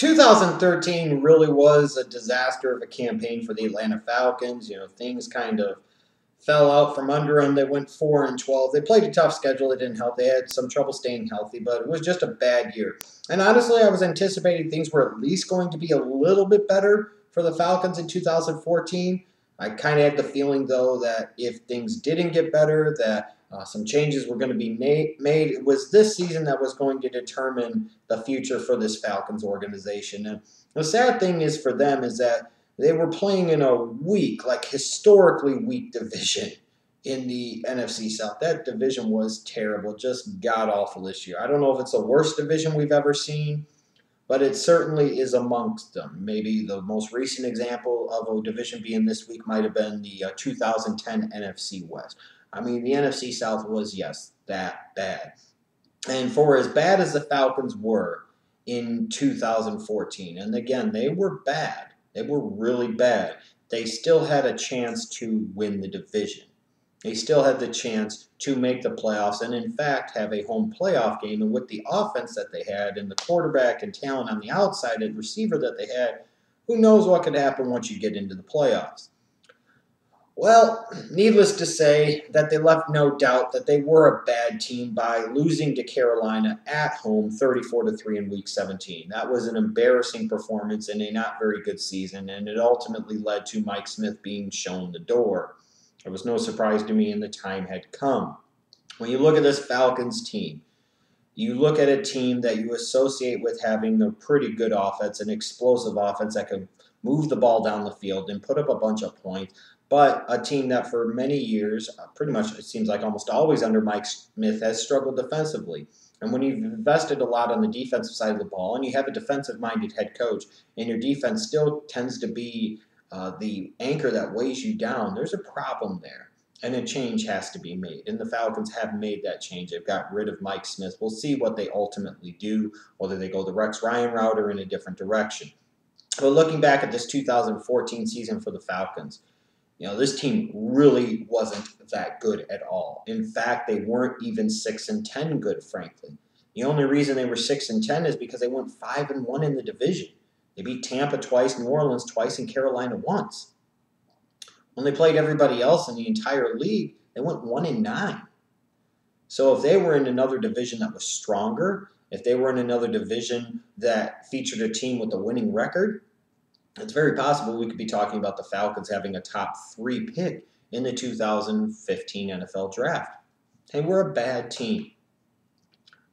2013 really was a disaster of a campaign for the Atlanta Falcons. Things kind of fell out from under them. They went 4-12. They played a tough schedule. It didn't help. They had some trouble staying healthy, but it was just a bad year. And honestly, I was anticipating things were at least going to be a little bit better for the Falcons in 2014. I kind of had the feeling, though, that if things didn't get better, that some changes were going to be made. It was this season that was going to determine the future for this Falcons organization. And the sad thing is for them is that they were playing in a weak, like historically weak division in the NFC South. That division was terrible, just god-awful this year. I don't know if it's the worst division we've ever seen, but it certainly is amongst them. Maybe the most recent example of a division being this weak might have been the 2010 NFC West. I mean, the NFC South was, yes, that bad. And for as bad as the Falcons were in 2014, and again, they were bad. They were really bad. They still had a chance to win the division. They still had the chance to make the playoffs and, in fact, have a home playoff game. And with the offense that they had and the quarterback and talent on the outside and receiver that they had, who knows what could happen once you get into the playoffs. Well, needless to say that they left no doubt that they were a bad team by losing to Carolina at home 34-3 in Week 17. That was an embarrassing performance and a not very good season, and it ultimately led to Mike Smith being shown the door. It was no surprise to me, and the time had come. When you look at this Falcons team, you look at a team that you associate with having a pretty good offense, an explosive offense that can move the ball down the field and put up a bunch of points, but a team that for many years, pretty much it seems like almost always under Mike Smith, has struggled defensively. And when you've invested a lot on the defensive side of the ball and you have a defensive-minded head coach and your defense still tends to be the anchor that weighs you down, there's a problem there. And a change has to be made. And the Falcons have made that change. They've got rid of Mike Smith. We'll see what they ultimately do, whether they go the Rex Ryan route or in a different direction. But looking back at this 2014 season for the Falcons, this team really wasn't that good at all. In fact, they weren't even 6-10 good, frankly. The only reason they were 6-10 is because they went 5-1 in the division. They beat Tampa twice, New Orleans twice, and Carolina once. When they played everybody else in the entire league, they went 1-9. So if they were in another division that was stronger, if they were in another division that featured a team with a winning record, it's very possible we could be talking about the Falcons having a top 3 pick in the 2015 NFL Draft. They were a bad team.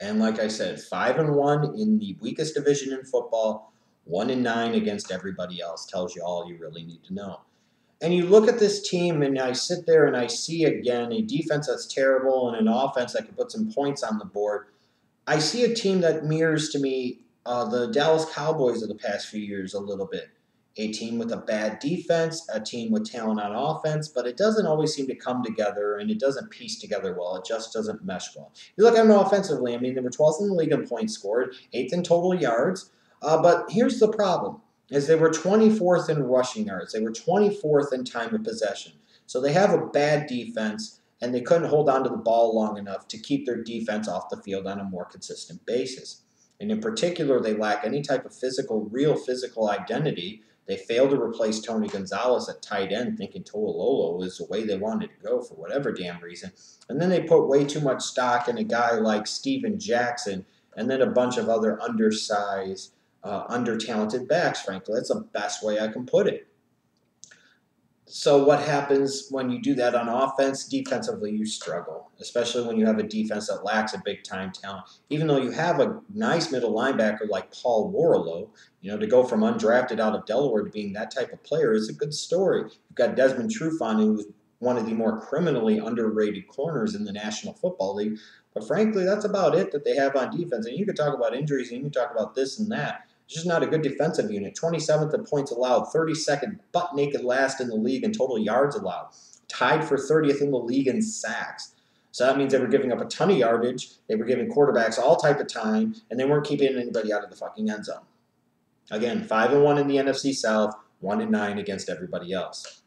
And like I said, 5-1 in the weakest division in football, 1-9 against everybody else tells you all you really need to know. And you look at this team, and I sit there and I see again a defense that's terrible and an offense that can put some points on the board. I see a team that mirrors to me the Dallas Cowboys of the past few years a little bit. A team with a bad defense, a team with talent on offense, but it doesn't always seem to come together, and it doesn't piece together well. It just doesn't mesh well. You look at them offensively, I mean, they were 12th in the league in points scored, 8th in total yards, but here's the problem, is they were 24th in rushing yards. They were 24th in time of possession. So they have a bad defense, and they couldn't hold on to the ball long enough to keep their defense off the field on a more consistent basis. And in particular, they lack any type of real physical identity. They failed to replace Tony Gonzalez at tight end, thinking To'ololo is the way they wanted to go for whatever damn reason. And then they put way too much stock in a guy like Steven Jackson and then a bunch of other undersized, under-talented backs, frankly. That's the best way I can put it. So what happens when you do that on offense? Defensively, you struggle, especially when you have a defense that lacks a big-time talent. Even though you have a nice middle linebacker like Paul Warlow, to go from undrafted out of Delaware to being that type of player is a good story. You've got Desmond Trufant, who's one of the more criminally underrated corners in the National Football League. But frankly, that's about it that they have on defense. And you can talk about injuries, and you can talk about this and that. It's just not a good defensive unit. 27th in points allowed, 32nd butt-naked last in the league in total yards allowed, tied for 30th in the league in sacks. So that means they were giving up a ton of yardage, they were giving quarterbacks all type of time, and they weren't keeping anybody out of the fucking end zone. Again, 5-1 in the NFC South, 1-9 against everybody else.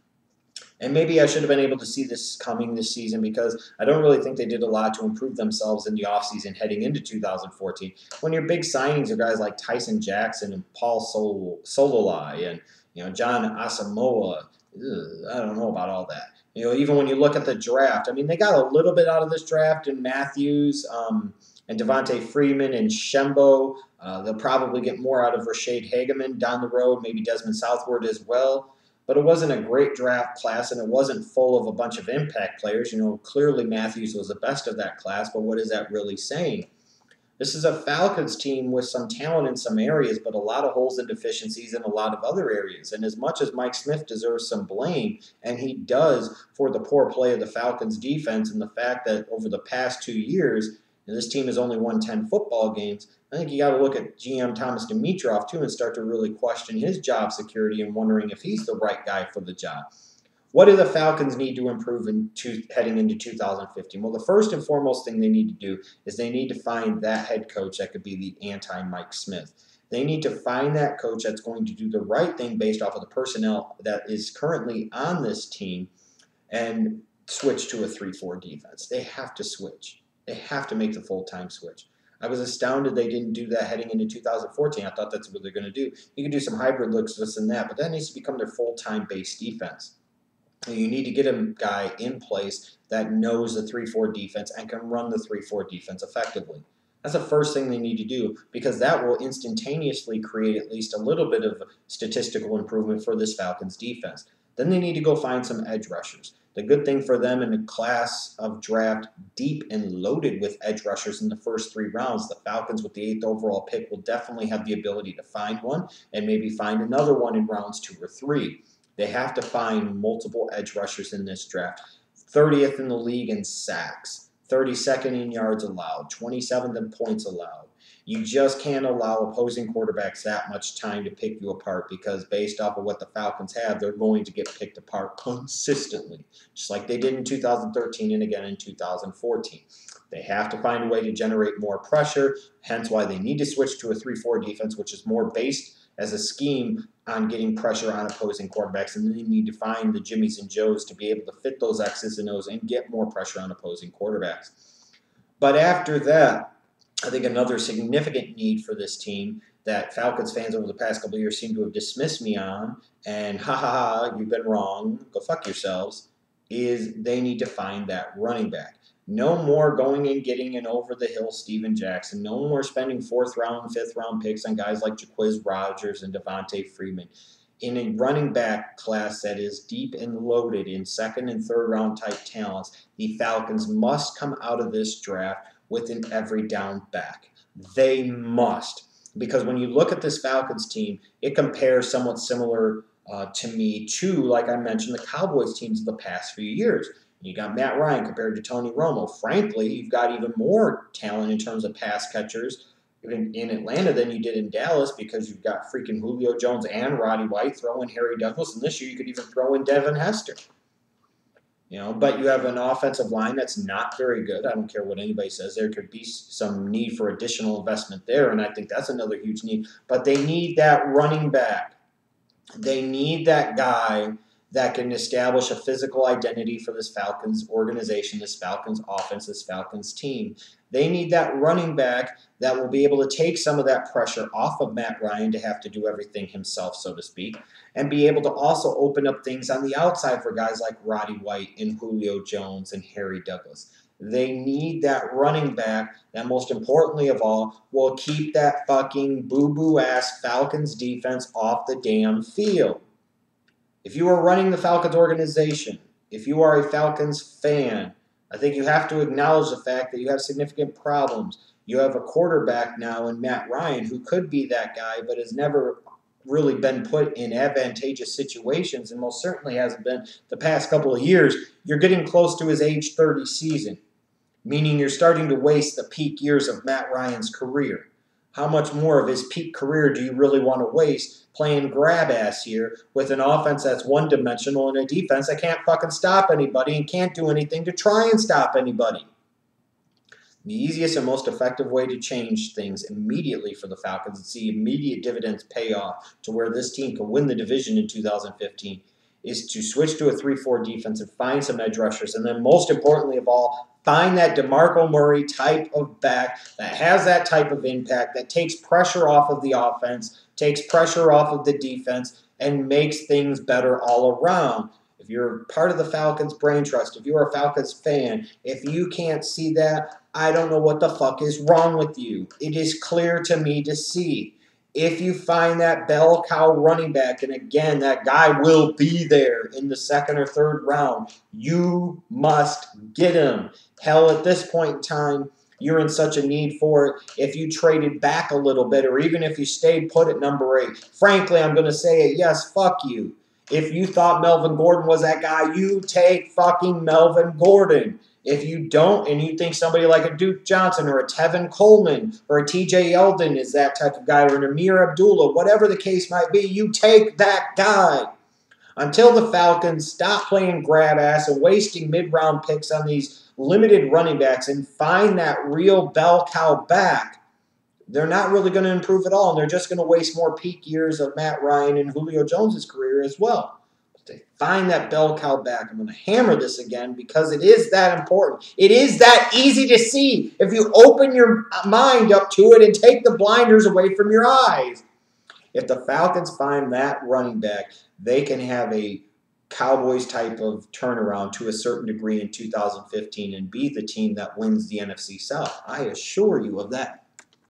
And maybe I should have been able to see this coming this season because I don't really think they did a lot to improve themselves in the offseason heading into 2014. When your big signings are guys like Tyson Jackson and Paul Sololai and John Asamoah, I don't know about all that. Even when you look at the draft, I mean, they got a little bit out of this draft in Matthews and Devontae Freeman and Shembo. They'll probably get more out of Rashad Hageman down the road, maybe Desmond Southward as well. But it wasn't a great draft class, and it wasn't full of a bunch of impact players. Clearly Matthews was the best of that class, but what is that really saying? This is a Falcons team with some talent in some areas, but a lot of holes and deficiencies in a lot of other areas. And as much as Mike Smith deserves some blame, and he does for the poor play of the Falcons defense and the fact that over the past 2 years, this team has only won 10 football games, I think you got to look at GM Thomas Dimitroff too and start to really question his job security and wondering if he's the right guy for the job. What do the Falcons need to improve heading into 2015? Well, the first and foremost thing they need to do is they need to find that head coach that could be the anti-Mike Smith. They need to find that coach that's going to do the right thing based off of the personnel that is currently on this team and switch to a 3-4 defense. They have to switch. They have to make the full-time switch. I was astounded they didn't do that heading into 2014. I thought that's what they're going to do. You can do some hybrid looks, this and that, but that needs to become their full-time base defense. You need to get a guy in place that knows the 3-4 defense and can run the 3-4 defense effectively. That's the first thing they need to do because that will instantaneously create at least a little bit of statistical improvement for this Falcons defense. Then they need to go find some edge rushers. The good thing for them in a class of draft deep and loaded with edge rushers in the first 3 rounds, the Falcons with the 8th overall pick will definitely have the ability to find one and maybe find another one in rounds 2 or 3. They have to find multiple edge rushers in this draft. 30th in the league in sacks, 32nd in yards allowed, 27th in points allowed. You just can't allow opposing quarterbacks that much time to pick you apart because based off of what the Falcons have, they're going to get picked apart consistently, just like they did in 2013 and again in 2014. They have to find a way to generate more pressure, hence why they need to switch to a 3-4 defense, which is more based as a scheme on getting pressure on opposing quarterbacks, and then you need to find the Jimmies and Joes to be able to fit those X's and O's and get more pressure on opposing quarterbacks. But after that, I think another significant need for this team that Falcons fans over the past couple of years seem to have dismissed me on, and you've been wrong, go fuck yourselves, is they need to find that running back. No more going and getting an over-the-hill Steven Jackson. No more spending 4th round, 5th round picks on guys like Jaquiz Rodgers and Devontae Freeman. In a running back class that is deep and loaded in 2nd and 3rd round type talents, the Falcons must come out of this draft with an every down back. They must. Because when you look at this Falcons team, it compares somewhat similar to me to, like I mentioned, the Cowboys teams of the past few years. You got Matt Ryan compared to Tony Romo. Frankly, you've got even more talent in terms of pass catchers in Atlanta than you did in Dallas because you've got freaking Julio Jones and Roddy White, throw in Harry Douglas, and this year you could even throw in Devin Hester. But you have an offensive line that's not very good. I don't care what anybody says. There could be some need for additional investment there, and I think that's another huge need. But they need that running back. They need that guy that can establish a physical identity for this Falcons organization, this Falcons offense, this Falcons team. They need that running back that will be able to take some of that pressure off of Matt Ryan to have to do everything himself, so to speak, and be able to also open up things on the outside for guys like Roddy White and Julio Jones and Harry Douglas. They need that running back that, most importantly of all, will keep that fucking boo-boo-ass Falcons defense off the damn field. If you are running the Falcons organization, if you are a Falcons fan, I think you have to acknowledge the fact that you have significant problems. You have a quarterback now in Matt Ryan who could be that guy but has never really been put in advantageous situations and most certainly hasn't been the past couple of years. You're getting close to his age 30 season, meaning you're starting to waste the peak years of Matt Ryan's career. How much more of his peak career do you really want to waste playing grab ass here with an offense that's one-dimensional and a defense that can't fucking stop anybody and can't do anything to try and stop anybody? The easiest and most effective way to change things immediately for the Falcons and see immediate dividends pay off to where this team can win the division in 2015 is to switch to a 3-4 defense and find some edge rushers. And then most importantly of all, find that DeMarco Murray type of back that has that type of impact, that takes pressure off of the offense, takes pressure off of the defense, and makes things better all around. If you're part of the Falcons brain trust, if you're a Falcons fan, if you can't see that, I don't know what the fuck is wrong with you. It is clear to me to see. If you find that bell cow running back, and again, that guy will be there in the 2nd or 3rd round, you must get him. Hell, at this point in time, you're in such a need for it. If you traded back a little bit, or even if you stayed put at number 8, frankly, I'm going to say it, yes, fuck you. If you thought Melvin Gordon was that guy, you take fucking Melvin Gordon. If you don't, and you think somebody like a Duke Johnson or a Tevin Coleman or a TJ Yeldon is that type of guy, or an Amir Abdullah, whatever the case might be, you take that guy. Until the Falcons stop playing grab ass and wasting mid-round picks on these limited running backs and find that real bell cow back, they're not really going to improve at all, and they're just going to waste more peak years of Matt Ryan and Julio Jones' career as well. But they find that bell cow back. I'm going to hammer this again because it is that important. It is that easy to see if you open your mind up to it and take the blinders away from your eyes. If the Falcons find that running back, they can have a Cowboys type of turnaround to a certain degree in 2015 and be the team that wins the NFC South. I assure you of that.